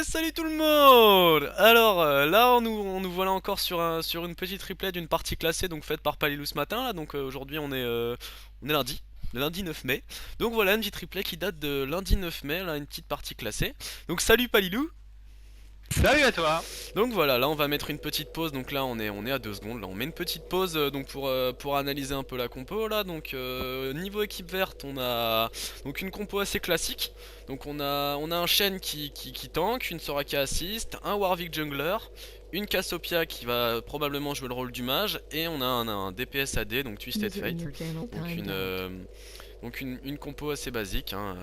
Ouais, salut tout le monde. Alors là, on nous voilà encore sur une petite replay d'une partie classée donc faite par Palilou ce matin là. Donc aujourd'hui on est lundi, le lundi 9 mai. Donc voilà une petite replay qui date de lundi 9 mai, là une petite partie classée. Donc salut Palilou. Salut à toi. Donc voilà, là on va mettre une petite pause. Donc là on est à 2 secondes. Là on met une petite pause donc pour analyser un peu la compo là. Donc niveau équipe verte, on a donc une compo assez classique. Donc on a un Shen qui tank, une Soraka assist, un Warwick jungler, une Cassiopeia qui va probablement jouer le rôle du mage, et on a un DPS AD, donc Twisted Fate. Donc une compo assez basique, hein.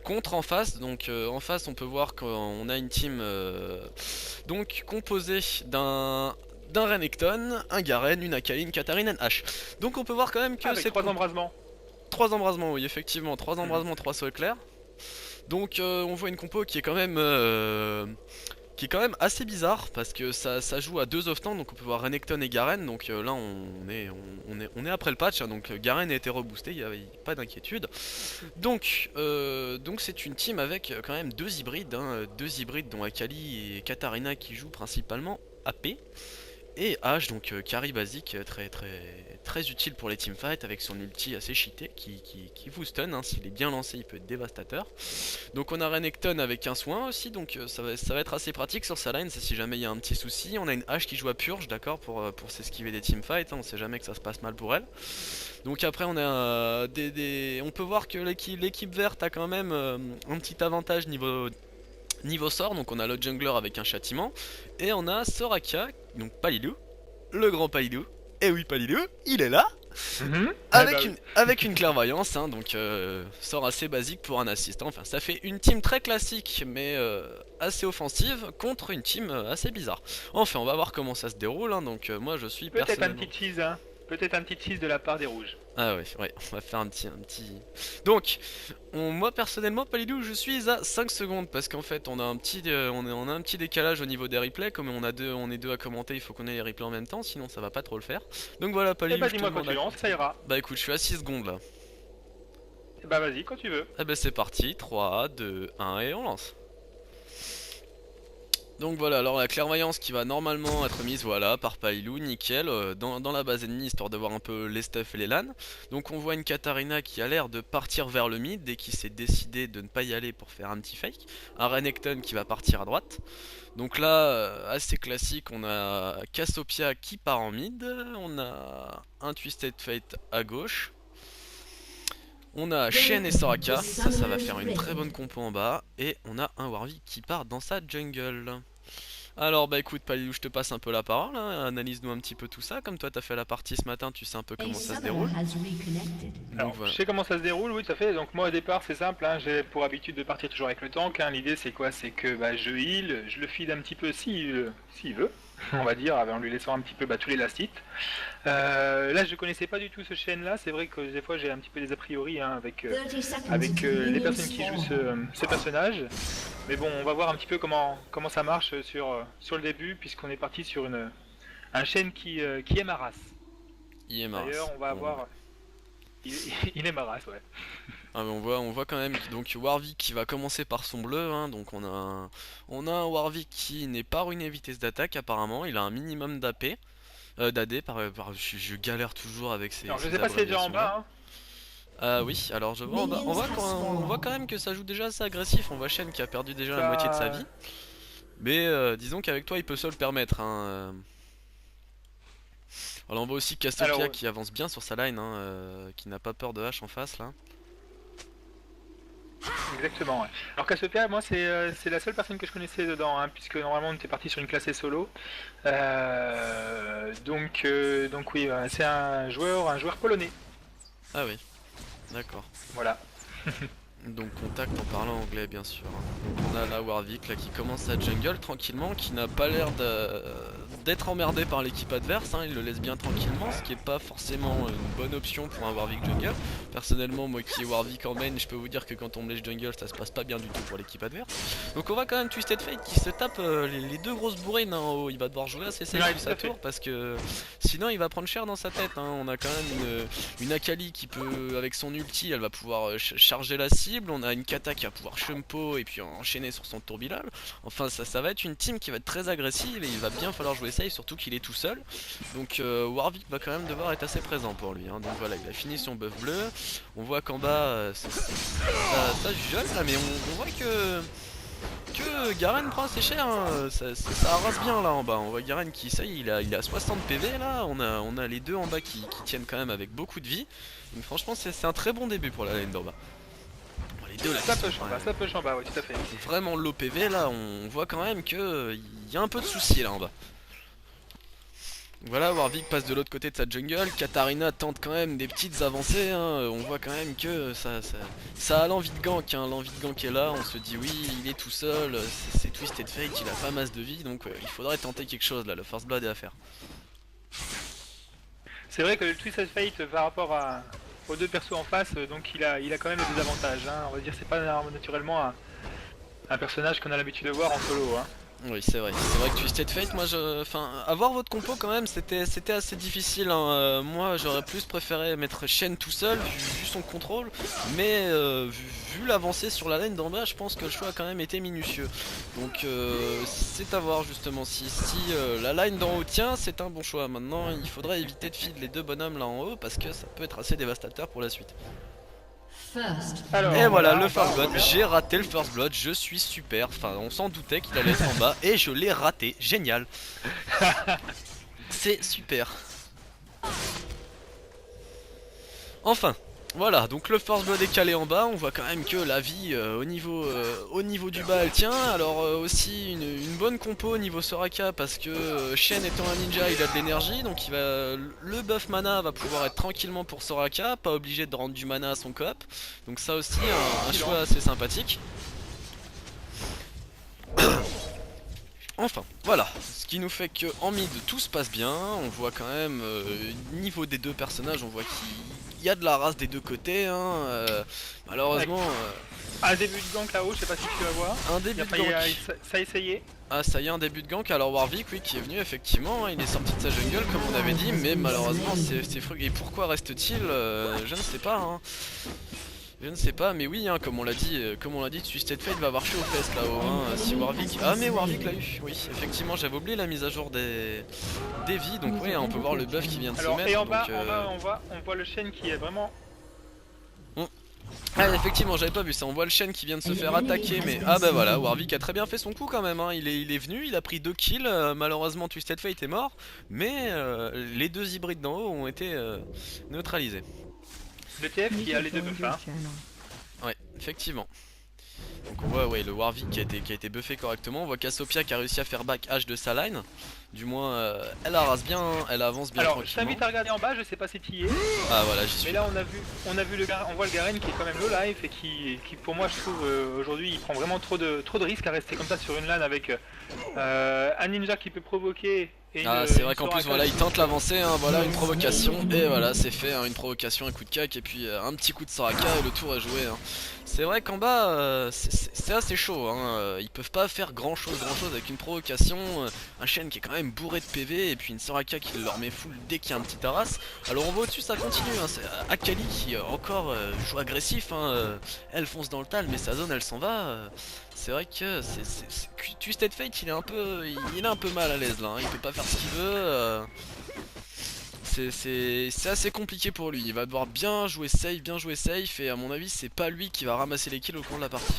Contre en face, donc en face on peut voir qu'on a une team donc composée d'un Renekton, un Garen, une Akali, une Katarina, une Ashe. Donc on peut voir quand même que Avec cette trois compo... embrasements. 3 embrasements, oui effectivement, 3 Mhm. embrasements, 3 sauts éclairs. Donc on voit une compo qui est quand même assez bizarre parce que ça joue à 2 off-tanks, donc on peut voir Renekton et Garen. Donc là on est après le patch, hein, donc Garen a été reboosté, il n'y a pas d'inquiétude. Donc c'est une team avec quand même 2 hybrides, hein, 2 hybrides dont Akali et Katarina qui jouent principalement AP. Et H, donc carry basique, très utile pour les teamfights avec son ulti assez cheaté qui vous stun, hein. S'il est bien lancé il peut être dévastateur. Donc on a Renekton avec un soin aussi, donc ça va être assez pratique sur sa line, c'est si jamais il y a un petit souci. On a une H qui joue à purge, d'accord, pour s'esquiver des teamfights, hein, on sait jamais que ça se passe mal pour elle. Donc après on a on peut voir que l'équipe verte a quand même un petit avantage niveau sort. Donc on a le jungler avec un châtiment, et on a Soraka, donc Palilou, le grand Palilou. Et oui Palilou, il est là Mhm. Eh avec bah une, oui. avec une clairvoyance, hein, donc sort assez basique pour un assistant. Enfin ça fait une team très classique mais assez offensive contre une team assez bizarre. Enfin on va voir comment ça se déroule, hein. Donc moi je suis Peut-être un personnellement... petit cheese, hein. Peut-être un petit cheese de la part des rouges. Ah ouais, ouais, on va faire un petit... Donc, moi personnellement, Palidou, je suis à 5 secondes parce qu'en fait, on a un petit décalage au niveau des replays. Comme on est deux à commenter, il faut qu'on ait les replays en même temps, sinon ça va pas trop le faire. Donc voilà, Eh Palidou, bah je te dis-moi quand demande tu à... lances, ça ira. Bah écoute, je suis à 6 secondes là. Eh bah vas-y, quand tu veux. Eh ben c'est parti, 3, 2, 1 et on lance. Donc voilà, alors la clairvoyance qui va normalement être mise, voilà, par Pailou, nickel, dans la base ennemie, histoire de voir un peu les stuff et les LAN. Donc on voit une Katarina qui a l'air de partir vers le mid, dès qu'il s'est décidé de ne pas y aller pour faire un petit fake. Un Renekton qui va partir à droite. Donc là, assez classique, on a Cassiopeia qui part en mid, on a un Twisted Fate à gauche. On a Shen et Soraka, ça va faire une très bonne compo en bas. Et on a un Warwick qui part dans sa jungle. Alors bah écoute Palilou, je te passe un peu la parole, hein. Analyse-nous un petit peu tout ça. Comme toi t'as fait la partie ce matin, tu sais un peu comment ça se déroule. Donc Alors, je voilà. sais comment ça se déroule, oui, tout à fait. Donc moi au départ, c'est simple, hein. J'ai pour habitude de partir toujours avec le tank, hein. L'idée c'est quoi? C'est que bah, je heal, je le feed un petit peu s'il veut, on va dire, en lui laissant un petit peu bah, tous les last hits. Là, je connaissais pas du tout ce chaîne là. C'est vrai que des fois j'ai un petit peu des a priori, hein, avec les personnes qui jouent ce personnage. Mais bon, on va voir un petit peu comment ça marche sur le début, puisqu'on est parti sur un chaîne qui est ma race. Il est D'ailleurs, Maras. on va Bon. avoir. Il, il est ma race, ouais. Ah, mais on voit quand même donc Warwick qui va commencer par son bleu, hein. Donc on a un Warwick qui n'est pas ruiné vitesse d'attaque apparemment. Il a un minimum d'AP, d'AD je galère toujours avec Alors, je ces sais pas si c'est déjà en abréviations là. bas, hein. Ah oui, alors je vois, on voit quand même que ça joue déjà assez agressif. On voit Shen qui a perdu déjà la moitié de sa Ça. vie. Mais disons qu'avec toi il peut se le permettre, hein. Alors on voit aussi Cassiopeia Alors, qui avance bien sur sa line, hein, qui n'a pas peur de hache en face là. exactement, ouais. Alors, Cassiopeia, moi, c'est la seule personne que je connaissais dedans, hein, puisque normalement, on était parti sur une classe solo. Donc oui, c'est un joueur polonais. Ah oui, d'accord. Voilà. Donc contact en parlant anglais bien sûr, hein. Donc on a la Warwick là qui commence sa jungle tranquillement, qui n'a pas l'air d'être emmerdé par l'équipe adverse, hein. Il le laisse bien tranquillement, ce qui est pas forcément une bonne option pour un Warwick jungle. Personnellement moi qui ai Warwick en main, je peux vous dire que quand on me laisse jungle ça se passe pas bien du tout pour l'équipe adverse. Donc on va quand même Twisted Fate qui se tape les deux grosses bourrines, hein, en haut. Il va devoir jouer assez safe Ouais, tout tout sa à fait. tour parce que sinon il va prendre cher dans sa tête, hein. On a quand même une Akali qui peut, avec son ulti, elle va pouvoir charger la cible. possible. On a une Kata qui va pouvoir shumpo et puis enchaîner sur son tourbillon. Enfin ça va être une team qui va être très agressive et il va bien falloir jouer safe, surtout qu'il est tout seul. Donc Warwick va quand même devoir être assez présent pour lui, hein. Donc voilà, il a fini son buff bleu. On voit qu'en bas ça jeune là, mais on voit que Garen prend assez cher, hein. Ça arrase bien là en bas. On voit Garen qui, ça y est, il a 60 PV là. On a les deux en bas qui tiennent quand même avec beaucoup de vie. Donc franchement c'est un très bon début pour la lane d'en bas. Bon, les deux là Ça push en bas, oui, tout à fait. vraiment low PV là, on voit quand même que il y a un peu de soucis là en bas. Voilà, Warwick passe de l'autre côté de sa jungle, Katarina tente quand même des petites avancées, hein. On voit quand même que ça a l'envie de gank, hein. L'envie de gank est là, on se dit oui, il est tout seul, c'est Twisted Fate, il a pas masse de vie, donc il faudrait tenter quelque chose là, le First Blood est à faire. C'est vrai que le Twisted Fate par rapport aux deux persos en face, donc il a quand même des avantages, hein. On va dire c'est pas naturellement un personnage qu'on a l'habitude de voir en solo, hein. Oui c'est vrai que Twisted Fate, moi enfin, avoir votre compo quand même c'était assez difficile, hein. Moi j'aurais plus préféré mettre Shen tout seul, vu son contrôle, mais vu l'avancée sur la lane d'en bas, je pense que le choix a quand même été minutieux. Donc c'est à voir justement si la line d'en haut tient, c'est un bon choix. Maintenant il faudrait éviter de feed les deux bonhommes là en haut, parce que ça peut être assez dévastateur pour la suite. Alors, et voilà le first blood, j'ai raté le first blood, je suis super, enfin on s'en doutait qu'il allait être en bas et je l'ai raté, génial. C'est super. Enfin, voilà, donc le first blood est calé en bas, on voit quand même que la vie au niveau du bas elle tient. Alors aussi une bonne compo au niveau Soraka, parce que Shen étant un ninja il a de l'énergie, donc le buff mana va pouvoir être tranquillement pour Soraka, pas obligé de rendre du mana à son coop. Donc ça aussi un choix assez sympathique. Enfin, voilà, ce qui nous fait que en mid tout se passe bien, on voit quand même, niveau des deux personnages, on voit qu'il y a de la race des deux côtés, hein. Malheureusement... un début de gank là-haut, je sais pas si tu vas voir. Un début de gank. Ça a essayé. Ah ça y est, un début de gank, alors Warwick oui qui est venu effectivement, hein, il est sorti de sa jungle comme on avait dit, mais malheureusement c'est frugal. Et pourquoi reste-t-il, je ne sais pas, hein. Je ne sais pas, mais oui, hein, comme on l'a dit, Twisted Fate va avoir chaud aux fesses là-haut, hein, si Warwick... Ah mais Warwick l'a eu, oui, effectivement, j'avais oublié la mise à jour des vies, donc oui, on peut voir le buff qui vient de se mettre. Et en bas, on voit le Shen qui est vraiment... Ah effectivement, j'avais pas vu ça, on voit le Shen qui vient de se faire attaquer, mais... Ah bah voilà, Warwick a très bien fait son coup quand même, hein. Il est venu, il a pris 2 kills, malheureusement Twisted Fate est mort, mais les deux hybrides d'en haut ont été neutralisés. Le TF qui a les deux buffs, hein. Ouais, effectivement. Donc on voit le Warwick qui a été buffé correctement. On voit Cassiopeia qui a réussi à faire back H de sa line. Du moins elle arrase bien, elle avance bien. Alors je t'invite à regarder en bas, je sais pas si tu y es. Ah voilà, j'y suis. Mais là on voit le Garen qui est quand même low life et qui pour moi je trouve aujourd'hui il prend vraiment trop de risques à rester comme ça sur une lane avec un ninja qui peut provoquer. Ah c'est vrai qu'en plus voilà, il tente l'avancée, hein, voilà une provocation et voilà c'est fait, hein, une provocation, un coup de cac et puis un petit coup de Soraka et le tour est joué, hein. C'est vrai qu'en bas c'est assez chaud, hein. Ils peuvent pas faire grand chose avec une provocation, un Shen qui est quand même bourré de PV et puis une Soraka qui leur met full dès qu'il y a un petit Taras. Alors on voit au-dessus ça continue, hein. C'est Akali qui encore joue agressif, hein. Elle fonce dans le tal mais sa zone elle s'en va. C'est vrai que Twisted Fate il est un peu mal à l'aise là, hein. Il peut pas faire ce qu'il veut. C'est assez compliqué pour lui. Il va devoir bien jouer safe et à mon avis c'est pas lui qui va ramasser les kills au cours de la partie.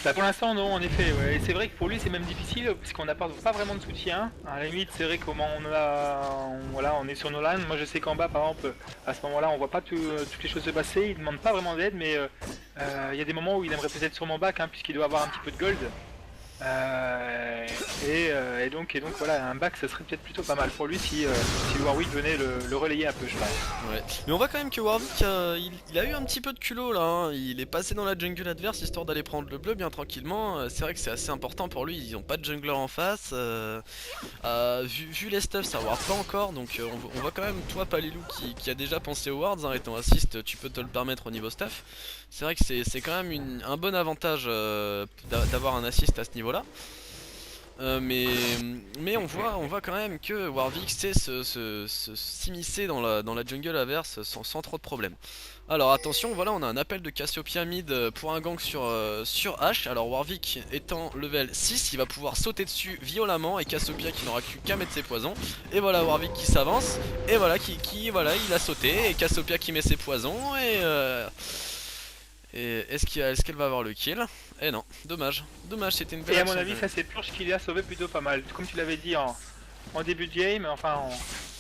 Bah pour l'instant non en effet, ouais. Et c'est vrai que pour lui c'est même difficile puisqu'on n'apporte pas vraiment de soutien. À la limite c'est vrai comment on est sur nos lanes. Moi je sais qu'en bas par exemple à ce moment là on voit pas toutes les choses se passer, il demande pas vraiment d'aide mais il y a des moments où il aimerait peut-être sur mon back, hein, puisqu'il doit avoir un petit peu de gold. Et donc voilà, un back ça serait peut-être plutôt pas mal pour lui si Warwick venait le relayer un peu je pense. Ouais. Mais on voit quand même que Warwick il a eu un petit peu de culot là, hein. Il est passé dans la jungle adverse histoire d'aller prendre le bleu bien tranquillement. C'est vrai que c'est assez important pour lui, ils ont pas de jungler en face. Vu les stuffs ça ward pas encore, donc on voit quand même toi Palilou qui a déjà pensé aux wards, hein, étant assist tu peux te le permettre au niveau stuff. C'est vrai que c'est quand même un bon avantage d'avoir un assist à ce niveau là. Mais on voit quand même que Warwick sait s'immiscer dans la jungle adverse sans trop de problèmes. Alors attention, voilà, on a un appel de Cassiopeia mid pour un gank sur H. Alors Warwick étant level 6, il va pouvoir sauter dessus violemment et Cassiopeia qui n'aura qu'à mettre ses poisons. Et voilà Warwick qui s'avance et voilà voilà, il a sauté et Cassiopeia qui met ses poisons et est-ce qu'elle va avoir le kill? Eh non, dommage, c'était une belle Et à action mon avis, ça c'est Purge qui l'a sauvé plutôt pas mal. Comme tu l'avais dit en début de game, enfin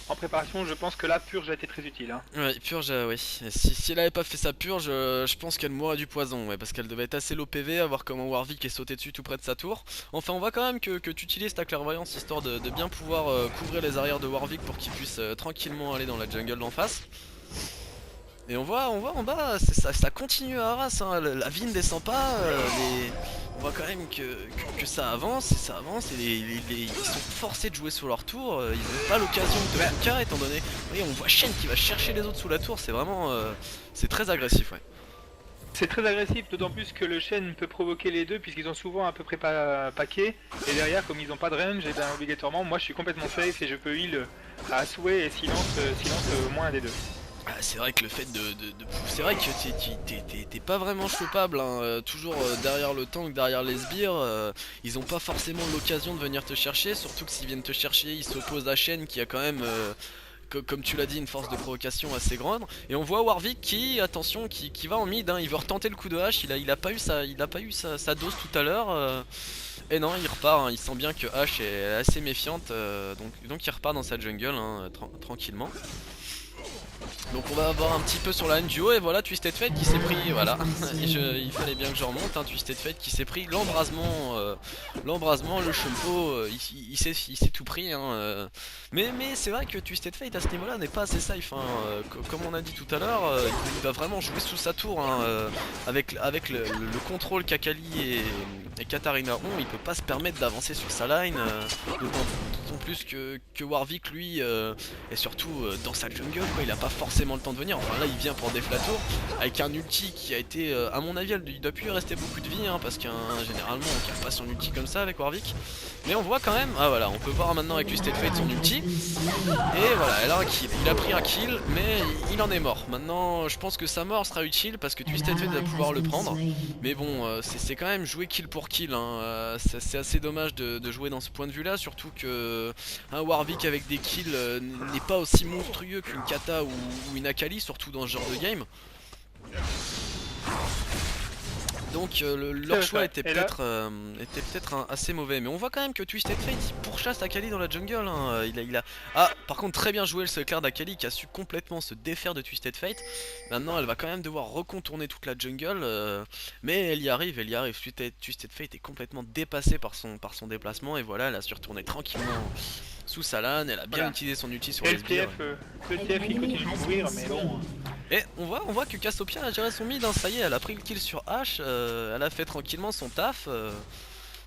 en préparation, je pense que là, Purge a été très utile. Hein. Ouais, purge, oui. Si elle avait pas fait sa purge, je pense qu'elle mourrait du poison, ouais, parce qu'elle devait être assez low PV, à voir comment Warwick est sauté dessus tout près de sa tour. Enfin, on voit quand même que tu utilises ta clairvoyance histoire de bien pouvoir couvrir les arrières de Warwick pour qu'il puisse tranquillement aller dans la jungle d'en face. Et on voit en bas, ça continue à Arras, hein, la vie ne descend pas, on voit quand même que ça avance et ils sont forcés de jouer sur leur tour, ils n'ont pas l'occasion de faire cas étant donné. Oui, on voit Shen qui va chercher les autres sous la tour, c'est vraiment c'est très agressif, ouais. C'est très agressif, d'autant plus que le Shen peut provoquer les deux puisqu'ils ont souvent à peu près paquet. Et derrière, comme ils n'ont pas de range, et bien obligatoirement, moi je suis complètement safe et je peux heal à souhait et silence au moins un des deux. Ah, c'est vrai que le fait c'est vrai que t'es pas vraiment chopable, hein, toujours derrière le tank, derrière les sbires, ils ont pas forcément l'occasion de venir te chercher, surtout que s'ils viennent te chercher, ils s'opposent à Shen qui a quand même, comme tu l'as dit, une force de provocation assez grande. Et on voit Warwick qui, attention, qui va en mid, hein, il veut retenter le coup de hache, il a pas eu sa dose tout à l'heure. Et non, il repart, hein, il sent bien que H est assez méfiante, donc il repart dans sa jungle, hein, tranquillement. Donc on va avoir un petit peu sur la haine du haut et voilà Twisted Fate qui s'est pris, voilà, il fallait bien que je remonte, hein, Twisted Fate qui s'est pris l'embrasement, le shumpo, il s'est tout pris, hein, mais c'est vrai que Twisted Fate à ce niveau là n'est pas assez safe, hein, comme on a dit tout à l'heure, il va vraiment jouer sous sa tour, hein, avec le contrôle qu'Akali et Katarina ont, il peut pas se permettre d'avancer sur sa line, d'autant plus que Warwick lui est surtout dans sa jungle, quoi, il a pas forcément le temps de venir, enfin là il vient pour défla tour avec un ulti qui a été, à mon avis il doit plus rester beaucoup de vie, hein, parce qu'un généralement on casse pas son ulti comme ça avec Warwick, mais on voit quand même, ah voilà, on peut voir maintenant avec Twisted Fate son ulti, et voilà, elle a un kill, il a pris un kill, mais il en est mort. Maintenant je pense que sa mort sera utile parce que Twisted Fate va pouvoir le prendre, mais bon c'est quand même jouer kill pour kill, hein. C'est assez dommage de jouer dans ce point de vue là, surtout que un Warwick avec des kills n'est pas aussi monstrueux qu'une Kata ou une Akali, surtout dans ce genre de game. Donc leur choix était peut-être assez mauvais, mais on voit quand même que Twisted Fate il pourchasse Akali dans la jungle, hein. Ah, par contre très bien joué le seclair d'Akali qui a su complètement se défaire de Twisted Fate. Maintenant elle va quand même devoir recontourner toute la jungle, mais elle y arrive. Twisted Fate est complètement dépassée par son déplacement et voilà, elle a su retourner tranquillement sous sa lane, elle a bien utilisé son ulti sur les sbires. Le TF il continue de mourir, mais bon... Et on voit que Cassiopeia a géré son mid, hein, ça y est, elle a pris le kill sur H, elle a fait tranquillement son taf,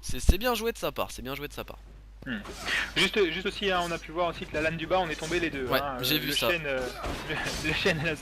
c'est bien joué de sa part, Juste aussi, hein, on a pu voir aussi que la lane du bas, on est tombé les deux. Ouais, hein, j'ai vu ça. Le Shen, elle a